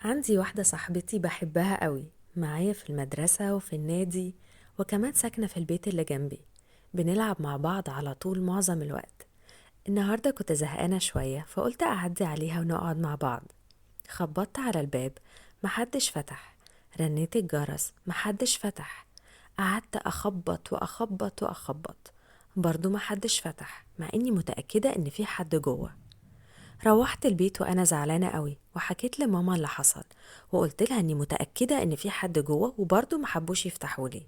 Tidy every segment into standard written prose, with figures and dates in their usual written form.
عندي واحدة صاحبتي بحبها قوي، معايا في المدرسة وفي النادي، وكمان ساكنة في البيت اللي جنبي. بنلعب مع بعض على طول معظم الوقت. النهاردة كنت زهقانة شوية فقلت أعدي عليها ونقعد مع بعض. خبطت على الباب، محدش فتح. رنيت الجرس، محدش فتح. قعدت أخبط وأخبط وأخبط، برضو محدش فتح مع إني متأكدة إن في حد جوه. روحت البيت وانا زعلانه قوي وحكيت لماما اللي حصل، وقلت لها اني متاكده ان في حد جوه وبرضه ما حبوش يفتحوا لي.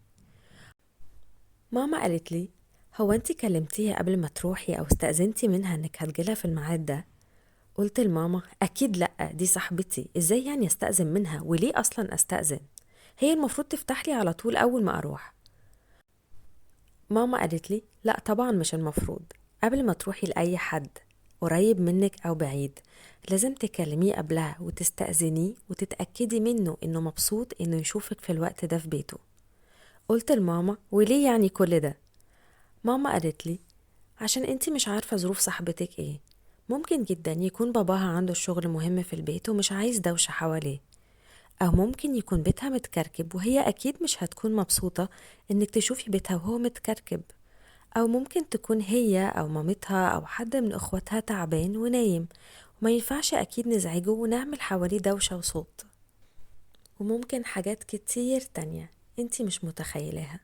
ماما قالت لي: هو انتي كلمتيها قبل ما تروحي او استأذنتي منها انك هتجيلها في الميعاد ده؟ قلت لماما: اكيد لا، دي صاحبتي، ازاي يعني استأذن منها؟ وليه اصلا استأذن؟ هي المفروض تفتح لي على طول اول ما اروح. ماما قالت لي: لا طبعا مش المفروض. قبل ما تروحي لأي حد قريب منك أو بعيد لازم تكلميه قبلها وتستأذنيه وتتأكدي منه إنه مبسوط إنه يشوفك في الوقت ده في بيته. قلت لماما: وليه يعني كل ده؟ ماما قالت لي: عشان انتي مش عارفة ظروف صاحبتك ايه. ممكن جدا يكون باباها عنده شغل مهم في البيت ومش عايز دوشة حواليه، أو ممكن يكون بيتها متكركب وهي أكيد مش هتكون مبسوطة إنك تشوفي بيتها وهو متكركب، أو ممكن تكون هي أو مامتها أو حد من أخواتها تعبان ونايم وما ينفعش أكيد نزعجه ونعمل حواليه دوشة وصوت. وممكن حاجات كتير تانية انتي مش متخيلها.